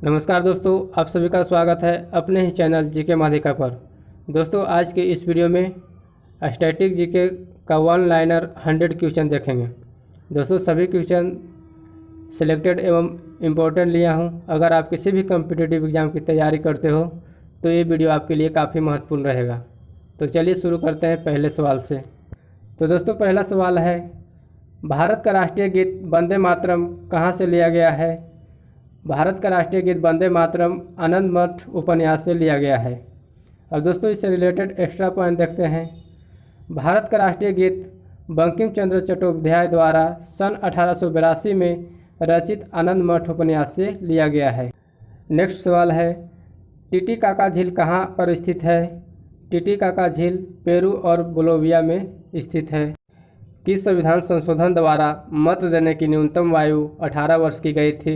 नमस्कार दोस्तों, आप सभी का स्वागत है अपने ही चैनल जीके माध्यिका पर। दोस्तों, आज के इस वीडियो में स्टैटिक जीके का वन लाइनर 100 क्वेश्चन देखेंगे। दोस्तों, सभी क्वेश्चन सिलेक्टेड एवं इम्पोर्टेंट लिया हूं। अगर आप किसी भी कॉम्पिटिटिव एग्ज़ाम की तैयारी करते हो तो ये वीडियो आपके लिए काफ़ी महत्वपूर्ण रहेगा। तो चलिए शुरू करते हैं पहले सवाल से। तो दोस्तों, पहला सवाल है, भारत का राष्ट्रीय गीत वंदे मातरम कहाँ से लिया गया है? भारत का राष्ट्रीय गीत वंदे मातरम आनंद मठ उपन्यास से लिया गया है। अब दोस्तों, इससे रिलेटेड एक्स्ट्रा पॉइंट देखते हैं। भारत का राष्ट्रीय गीत बंकिम चंद्र चट्टोपाध्याय द्वारा सन 1882 में रचित आनंद मठ उपन्यास से लिया गया है। नेक्स्ट सवाल है, टीटीकाका झील कहाँ पर स्थित है? टीटीकाका झील पेरू और बोलिविया में स्थित है। किस संविधान संशोधन द्वारा मत देने की न्यूनतम आयु 18 वर्ष की गई थी?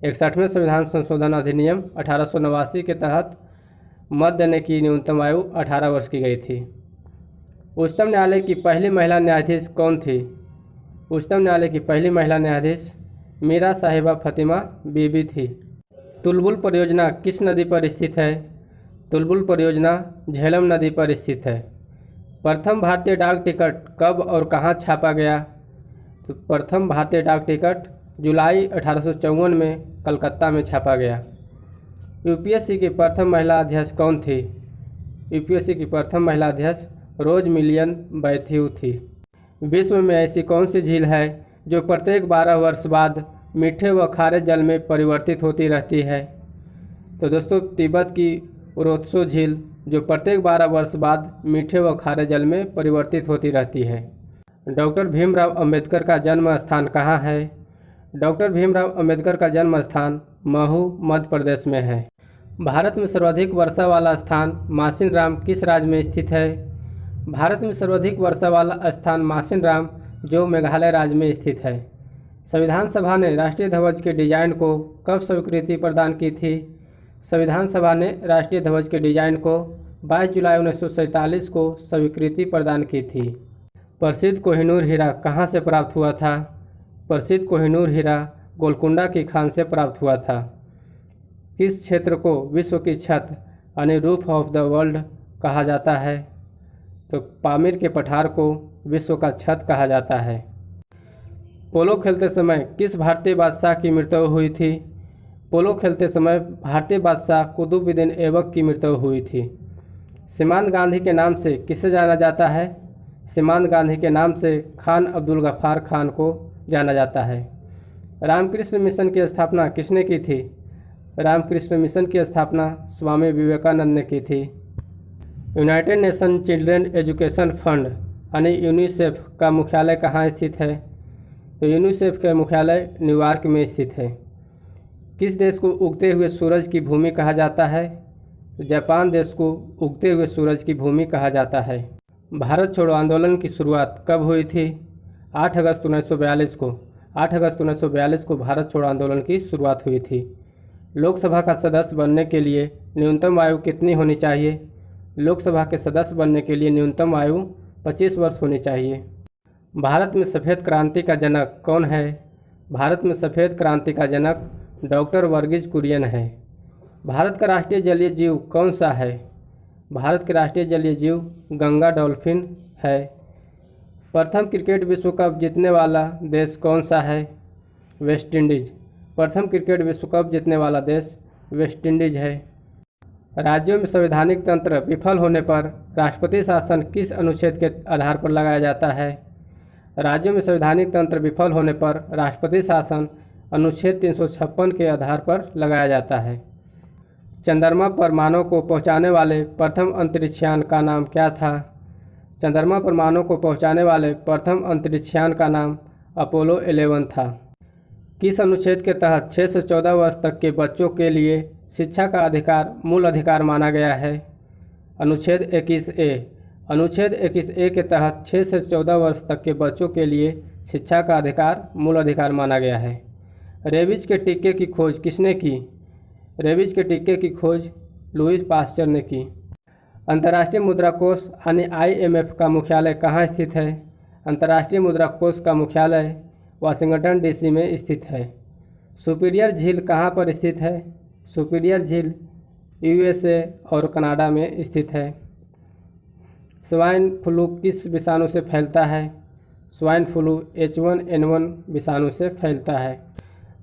61वें संविधान संशोधन अधिनियम 1889 के तहत मत देने की न्यूनतम आयु 18 वर्ष की गई थी। उच्चतम न्यायालय की पहली महिला न्यायाधीश कौन थी? उच्चतम न्यायालय की पहली महिला न्यायाधीश मीरा साहिबा फतिमा बीबी थी। तुलबुल परियोजना किस नदी पर स्थित है? तुलबुल परियोजना झेलम नदी पर स्थित है। प्रथम भारतीय डाक टिकट कब और कहाँ छापा गया? तो प्रथम भारतीय डाक टिकट जुलाई 1854 में कलकत्ता में छापा गया। यूपीएससी की प्रथम महिला अध्यक्ष कौन थी? यूपीएससी की प्रथम महिला अध्यक्ष रोज मिलियन बैथ्यू थी। विश्व में ऐसी कौन सी झील है जो प्रत्येक 12 वर्ष बाद मीठे व खारे जल में परिवर्तित होती रहती है? तो दोस्तों, तिब्बत की उरोत्सो झील जो प्रत्येक 12 वर्ष बाद मीठे व खारे जल में परिवर्तित होती रहती है। डॉक्टर भीमराव अंबेडकर का जन्म स्थान कहाँ है? डॉक्टर भीमराव अंबेडकर का जन्म स्थान महू मध्य प्रदेश में है। भारत में सर्वाधिक वर्षा वाला स्थान मासिनराम किस राज्य में स्थित है? भारत में सर्वाधिक वर्षा वाला स्थान मासिनराम जो मेघालय राज्य में स्थित है। संविधान सभा ने राष्ट्रीय ध्वज के डिजाइन को कब स्वीकृति प्रदान की थी? संविधान सभा ने राष्ट्रीय ध्वज के डिजाइन को 22 जुलाई 1947 को स्वीकृति प्रदान की थी। प्रसिद्ध कोहिनूर हीरा कहाँ से प्राप्त हुआ था? प्रसिद्ध कोहिनूर हीरा गोलकुंडा की खान से प्राप्त हुआ था। किस क्षेत्र को विश्व की छत यानी रूफ ऑफ द वर्ल्ड कहा जाता है? तो पामीर के पठार को विश्व का छत कहा जाता है। पोलो खेलते समय किस भारतीय बादशाह की मृत्यु हुई थी? पोलो खेलते समय भारतीय बादशाह कुतुबुद्दीन ऐबक की मृत्यु हुई थी। सीमांत गांधी के नाम से किसे जाना जाता है? सीमांत गांधी के नाम से खान अब्दुल गफ्फार खान को जाना जाता है। रामकृष्ण मिशन की स्थापना किसने की थी? रामकृष्ण मिशन की स्थापना स्वामी विवेकानंद ने की थी। United nation children education fund यानी यूनिसेफ का मुख्यालय कहाँ स्थित है? तो यूनिसेफ का मुख्यालय न्यूयॉर्क में स्थित है। किस देश को उगते हुए सूरज की भूमि कहा जाता है? तो जापान देश को उगते हुए सूरज की भूमि कहा जाता है। भारत छोड़ो आंदोलन की शुरुआत कब हुई थी? 8 अगस्त 1942 को। 8 अगस्त 1942 को भारत छोड़ो आंदोलन की शुरुआत हुई थी। लोकसभा का सदस्य बनने के लिए न्यूनतम आयु कितनी होनी चाहिए? लोकसभा के सदस्य बनने के लिए न्यूनतम आयु 25 वर्ष होनी चाहिए। भारत में सफ़ेद क्रांति का जनक कौन है? भारत में सफ़ेद क्रांति का जनक डॉक्टर वर्गीज कुरियन है। भारत का राष्ट्रीय जलीय जीव कौन सा है? भारत के राष्ट्रीय जलीय जीव गंगा डॉल्फिन है। प्रथम क्रिकेट विश्व कप जीतने वाला देश कौन सा है? West Indies. प्रथम क्रिकेट विश्व कप जीतने वाला देश वेस्ट इंडीज है। राज्यों में संवैधानिक तंत्र विफल होने पर राष्ट्रपति शासन किस अनुच्छेद के आधार पर लगाया जाता है? राज्यों में संवैधानिक तंत्र विफल होने पर राष्ट्रपति शासन अनुच्छेद 356 के आधार पर लगाया जाता है। चंद्रमा पर मानव को पहुंचाने वाले प्रथम अंतरिक्षयान का नाम क्या था? चंद्रमा पर मानव को पहुंचाने वाले प्रथम अंतरिक्षयान का नाम अपोलो 11 था। किस अनुच्छेद के तहत 6 से 14 वर्ष तक के बच्चों के लिए शिक्षा का अधिकार मूल अधिकार माना गया है? अनुच्छेद 21A। अनुच्छेद 21A के तहत 6 से 14 वर्ष तक के बच्चों के लिए शिक्षा का अधिकार मूल अधिकार माना गया है। रेबीज के टीके की खोज किसने की? रेबीज के टीके की खोज लुईस पास्चर ने की। अंतर्राष्ट्रीय मुद्रा कोष यानी IMF का मुख्यालय कहाँ स्थित है? अंतर्राष्ट्रीय मुद्रा कोष का मुख्यालय वाशिंगटन DC में स्थित है। सुपीरियर झील कहाँ पर स्थित है? सुपीरियर झील यूएसए और कनाडा में स्थित है। स्वाइन फ्लू किस विषाणु से फैलता है? स्वाइन फ्लू H1N1 विषाणु से फैलता है।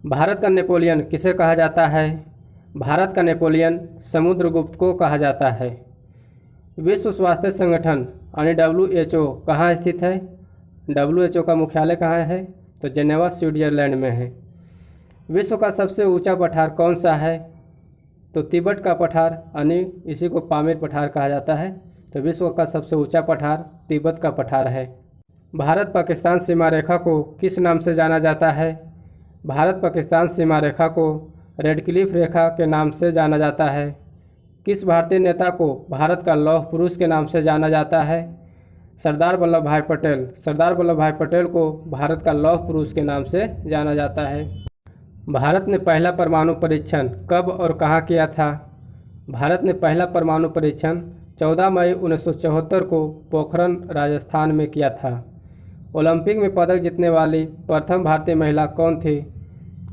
भारत का नेपोलियन किसे कहा जाता है? भारत का नेपोलियन समुद्रगुप्त को कहा जाता है। विश्व स्वास्थ्य संगठन यानी WHO कहाँ स्थित है? WHO का मुख्यालय कहाँ है? तो जेनेवा स्विट्जरलैंड में है। विश्व का सबसे ऊंचा पठार कौन सा है? तो तिब्बत का पठार यानी इसी को पामीर पठार कहा जाता है। तो विश्व का सबसे ऊंचा पठार तिब्बत का पठार है। भारत पाकिस्तान सीमा रेखा को किस नाम से जाना जाता है? भारत पाकिस्तान सीमा रेखा को रेड क्लिफ रेखा के नाम से जाना जाता है। किस भारतीय नेता को भारत का लौह पुरुष के नाम से जाना जाता है? सरदार वल्लभ भाई पटेल। सरदार वल्लभ भाई पटेल को भारत का लौह पुरुष के नाम से जाना जाता है। भारत ने पहला परमाणु परीक्षण कब और कहाँ किया था? भारत ने पहला परमाणु परीक्षण 14 मई 1974 को पोखरण राजस्थान में किया था। ओलंपिक में पदक जीतने वाली प्रथम भारतीय महिला कौन थी?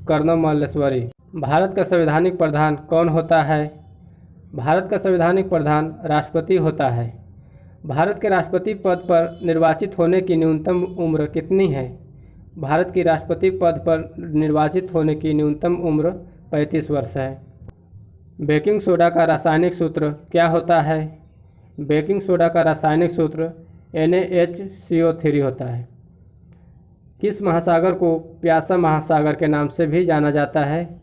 कर्णम मल्लेश्वरी। भारत का संवैधानिक प्रधान कौन होता है? भारत का संवैधानिक प्रधान राष्ट्रपति होता है। भारत के राष्ट्रपति पद पर निर्वाचित होने की न्यूनतम उम्र कितनी है? भारत की राष्ट्रपति पद पर निर्वाचित होने की न्यूनतम उम्र 35 वर्ष है। बेकिंग सोडा का रासायनिक सूत्र क्या होता है? बेकिंग सोडा का रासायनिक सूत्र NaHCO3 होता है। किस महासागर को प्यासा महासागर के नाम से भी जाना जाता है?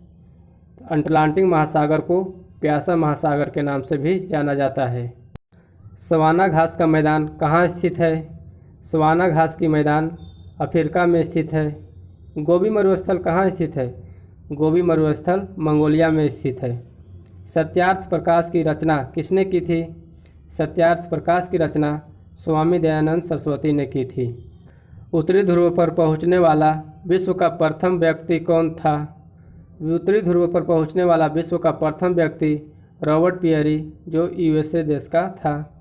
अटलांटिक महासागर को प्यासा महासागर के नाम से भी जाना जाता है। सवाना घास का मैदान कहाँ स्थित है? सवाना घास की मैदान अफ्रीका में स्थित है। गोबी मरुस्थल कहाँ स्थित है? गोबी मरुस्थल मंगोलिया में स्थित है। सत्यार्थ प्रकाश की रचना किसने की थी? सत्यार्थ प्रकाश की रचना स्वामी दयानंद सरस्वती ने की थी। उत्तरी ध्रुव पर पहुंचने वाला विश्व का प्रथम व्यक्ति कौन था? उत्तरी ध्रुव पर पहुंचने वाला विश्व का प्रथम व्यक्ति रॉबर्ट पियरी जो USA देश का था।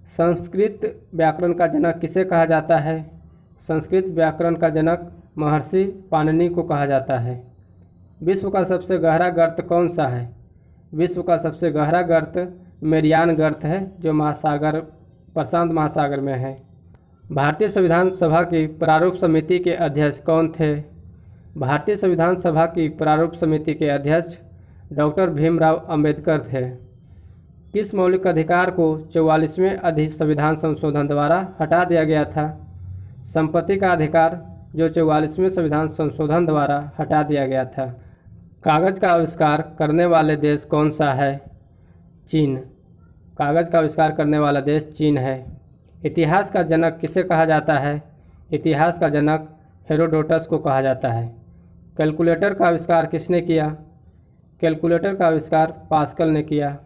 संस्कृत व्याकरण का जनक किसे कहा जाता है? संस्कृत व्याकरण का जनक महर्षि पाणिनि को कहा जाता है। विश्व का सबसे गहरा गर्त कौन सा है? विश्व का सबसे गहरा गर्त मेरियान गर्त है जो महासागर प्रशांत महासागर में है। भारतीय संविधान सभा की प्रारूप समिति के अध्यक्ष कौन थे? भारतीय संविधान सभा की प्रारूप समिति के अध्यक्ष डॉक्टर भीमराव अंबेडकर थे। किस मौलिक अधिकार को 44वें संविधान संशोधन द्वारा हटा दिया गया था? संपत्ति का अधिकार जो 44वें संविधान संशोधन द्वारा हटा दिया गया था। कागज़ का आविष्कार करने वाले देश कौन सा है? चीन। कागज़ का आविष्कार करने वाला देश चीन है। इतिहास का जनक किसे कहा जाता है? इतिहास का जनक हेरोडोटस को कहा जाता है। कैलकुलेटर का आविष्कार किसने किया? कैलकुलेटर का आविष्कार पास्कल ने किया।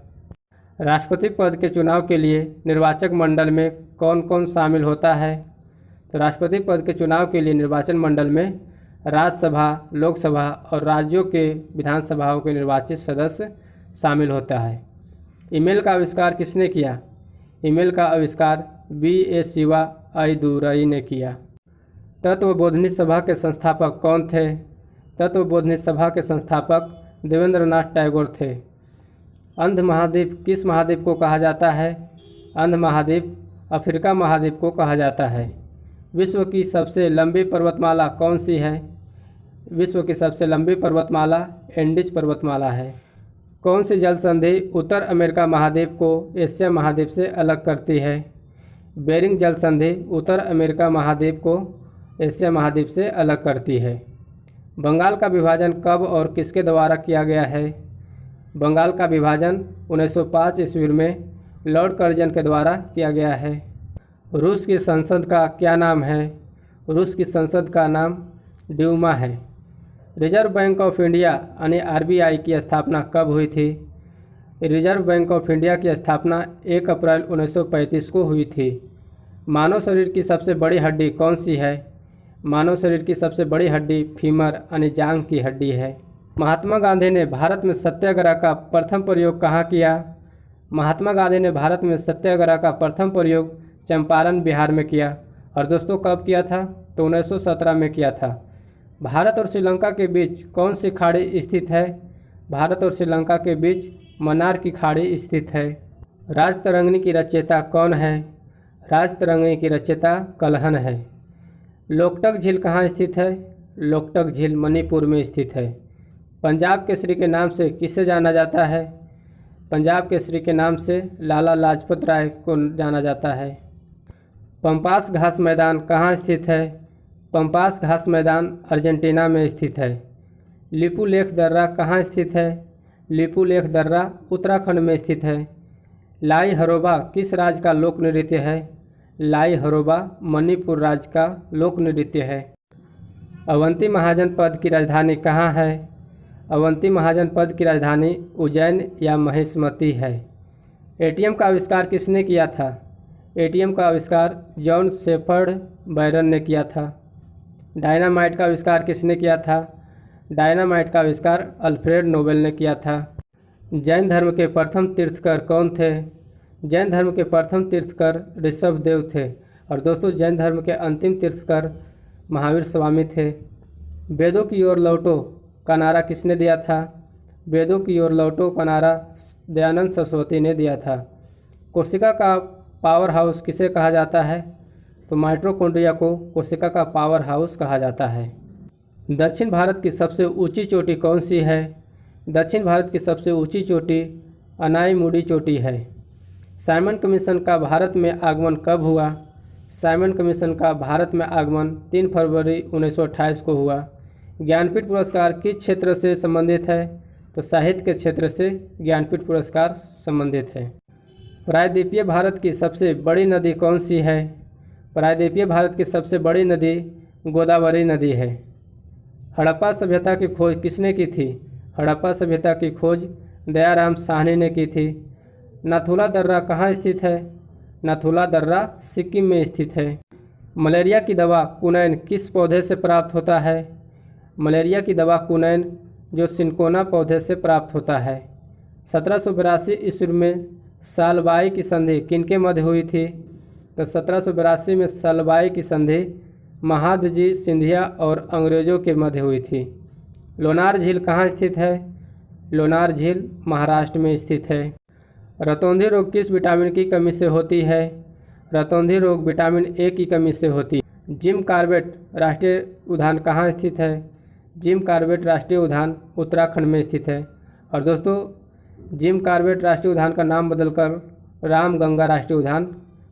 राष्ट्रपति पद के चुनाव के लिए निर्वाचक मंडल में कौन कौन शामिल होता है? तो राष्ट्रपति पद के चुनाव के लिए निर्वाचन मंडल में राज्यसभा, लोकसभा और राज्यों के विधानसभाओं के निर्वाचित सदस्य शामिल होता है। ईमेल का आविष्कार किसने किया? ईमेल का आविष्कार B.A. शिवा अय्यदुरई ने किया। तत्वबोधिनी सभा के संस्थापक कौन थे? तत्वबोधिनी सभा के संस्थापक देवेंद्रनाथ टैगोर थे। अंध महाद्वीप किस महाद्वीप को कहा जाता है? अंध महाद्वीप अफ्रीका महाद्वीप को कहा जाता है। विश्व की सबसे लंबी पर्वतमाला कौन सी है? विश्व की सबसे लंबी पर्वतमाला एंडीज पर्वतमाला है। कौन सी जल संधि उत्तर अमेरिका महाद्वीप को एशिया महाद्वीप से अलग करती है? बेरिंग जल संधि उत्तर अमेरिका महाद्वीप को एशिया महाद्वीप से अलग करती है। बंगाल का विभाजन कब और किसके द्वारा किया गया है? बंगाल का विभाजन 1905 ईस्वी में लॉर्ड कर्जन के द्वारा किया गया है। रूस की संसद का क्या नाम है? रूस की संसद का नाम ड्यूमा है। रिजर्व बैंक ऑफ इंडिया यानी RBI की स्थापना कब हुई थी? रिजर्व बैंक ऑफ इंडिया की स्थापना 1 अप्रैल 1935 को हुई थी। मानव शरीर की सबसे बड़ी हड्डी कौन सी है? मानव शरीर की सबसे बड़ी हड्डी फीमर यानी जांघ की हड्डी है। महात्मा गांधी ने भारत में सत्याग्रह का प्रथम प्रयोग कहाँ किया? महात्मा गांधी ने भारत में सत्याग्रह का प्रथम प्रयोग चंपारण बिहार में किया। और दोस्तों कब किया था? तो 1917 में किया था। भारत और श्रीलंका के बीच कौन सी खाड़ी स्थित है? भारत और श्रीलंका के बीच मन्नार की खाड़ी स्थित है। राजतरंगिणी की रचयिता कौन है? राजतरंगिणी की रचयिता कल्हण है। लोकटक झील कहाँ स्थित है? लोकटक झील मणिपुर में स्थित है। पंजाब केसरी के नाम से किसे जाना जाता है? पंजाब केसरी के नाम से लाला लाजपत राय को जाना जाता है। पंपास घास मैदान कहाँ स्थित है? पंपास घास मैदान अर्जेंटीना में स्थित है। लिपू लेख दर्रा कहाँ स्थित है? लिपू लेख दर्रा उत्तराखंड में स्थित है। लाई हरोबा किस राज्य का लोक नृत्य है? लाई हरोबा मणिपुर राज्य का लोक नृत्य है। अवंती महाजनपद की राजधानी कहाँ है? अवंती महाजनपद की राजधानी उज्जैन या महिष्मती है। एटीएम का आविष्कार किसने किया था? एटीएम का आविष्कार जॉन शेफर्ड बैरन ने किया था। डायनामाइट का आविष्कार किसने किया था? डायनामाइट का आविष्कार अल्फ्रेड नोबेल ने किया था। जैन धर्म के प्रथम तीर्थकर कौन थे? जैन धर्म के प्रथम तीर्थकर ऋषभदेव थे। और दोस्तों, जैन धर्म के अंतिम तीर्थकर महावीर स्वामी थे। वेदों की ओर लौटो का नारा किसने दिया था? वेदों की ओर लौटो का नारा दयानंद सरस्वती ने दिया था। कोशिका का पावर हाउस किसे कहा जाता है? तो माइटोकॉन्ड्रिया को कोशिका का पावर हाउस कहा जाता है। दक्षिण भारत की सबसे ऊंची चोटी कौन सी है? दक्षिण भारत की सबसे ऊंची चोटी अनाईमुडी चोटी है। साइमन कमीशन का भारत में आगमन कब हुआ? साइमन कमीशन का भारत में आगमन 3 फरवरी 1928 को हुआ। ज्ञानपीठ पुरस्कार किस क्षेत्र से संबंधित है? तो साहित्य के क्षेत्र से ज्ञानपीठ पुरस्कार संबंधित है। प्रायद्वीपीय भारत की सबसे बड़ी नदी कौन सी है? प्रायद्वीपीय भारत की सबसे बड़ी नदी गोदावरी नदी है। हड़प्पा सभ्यता की खोज किसने की थी? हड़प्पा सभ्यता की खोज दयाराम साहनी ने की थी। नाथुला दर्रा कहाँ स्थित है? नाथुला दर्रा सिक्किम में स्थित है। मलेरिया की दवा कुनैन किस पौधे से प्राप्त होता है? मलेरिया की दवा कुनैन जो सिनकोना पौधे से प्राप्त होता है। 1782 ईस्वी में सालबाई की संधि किनके मध्य हुई थी? तो 1782 में सालबाई की संधि महादजी सिंधिया और अंग्रेज़ों के मध्य हुई थी। लोनार झील कहाँ स्थित है? लोनार झील महाराष्ट्र में स्थित है। रतौंधी रोग किस विटामिन की कमी से होती है? रतौंधी रोग विटामिन ए की कमी से होती है। जिम कॉर्बेट राष्ट्रीय उद्यान कहाँ स्थित है? जिम कॉर्बेट राष्ट्रीय उद्यान उत्तराखंड में स्थित है। और दोस्तों, जिम कॉर्बेट राष्ट्रीय उद्यान का नाम बदलकर रामगंगा राष्ट्रीय उद्यान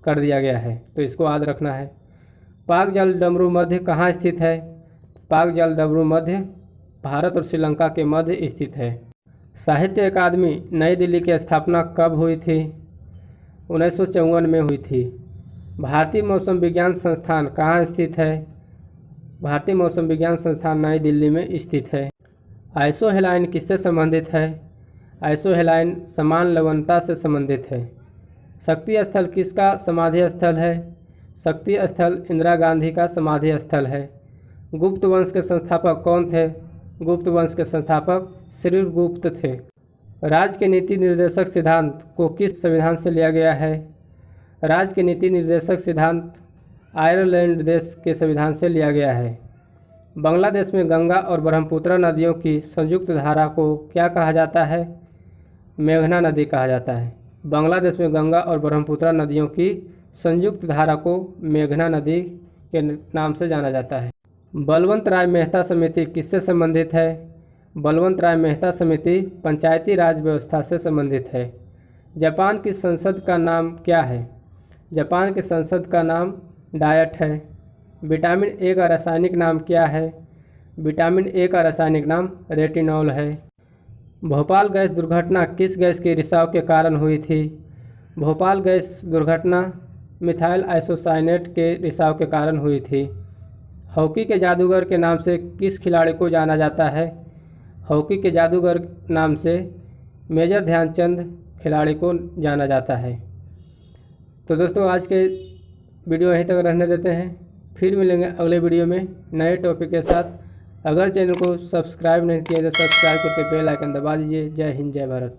कर दिया गया है, तो इसको याद रखना है। पाक जल डमरू मध्य कहाँ स्थित है? पाक जल डमरू मध्य भारत और श्रीलंका के मध्य स्थित है। साहित्य अकादमी नई दिल्ली की स्थापना कब हुई थी? 1954 में हुई थी। भारतीय मौसम विज्ञान संस्थान कहाँ स्थित है? भारतीय मौसम विज्ञान संस्थान नई दिल्ली में स्थित है। आइसोहेलाइन किससे संबंधित है? आइसोहेलाइन समान लवणता से संबंधित है। शक्ति स्थल किसका समाधि स्थल है? शक्ति स्थल इंदिरा गांधी का समाधि स्थल है। गुप्त वंश के संस्थापक कौन थे? गुप्त वंश के संस्थापक श्रीगुप्त थे। राज्य के नीति निर्देशक सिद्धांत को किस संविधान से लिया गया है? राज्य के नीति निर्देशक सिद्धांत आयरलैंड देश के संविधान से लिया गया है। बांग्लादेश में गंगा और ब्रह्मपुत्र नदियों की संयुक्त धारा को क्या कहा जाता है? मेघना नदी कहा जाता है। बांग्लादेश में गंगा और ब्रह्मपुत्र नदियों की संयुक्त धारा को मेघना नदी के नाम से जाना जाता है। बलवंत राय मेहता समिति किससे संबंधित है? बलवंत राय मेहता समिति पंचायती राज व्यवस्था से संबंधित है। जापान की संसद का नाम क्या है? जापान की संसद का नाम डायट है। विटामिन ए का रासायनिक नाम क्या है? विटामिन ए का रासायनिक नाम रेटिनॉल है। भोपाल गैस दुर्घटना किस गैस के रिसाव के कारण हुई थी? भोपाल गैस दुर्घटना मिथाइल आइसोसाइनेट के रिसाव के कारण हुई थी। हॉकी के जादूगर के नाम से किस खिलाड़ी को जाना जाता है? हॉकी के जादूगर नाम से मेजर ध्यानचंद खिलाड़ी को जाना जाता है। तो दोस्तों, आज के वीडियो यहीं तक रहने देते हैं। फिर मिलेंगे अगले वीडियो में नए टॉपिक के साथ। अगर चैनल को सब्सक्राइब नहीं किया तो सब्सक्राइब करके बेल आइकन दबा दीजिए। जय हिंद, जय भारत।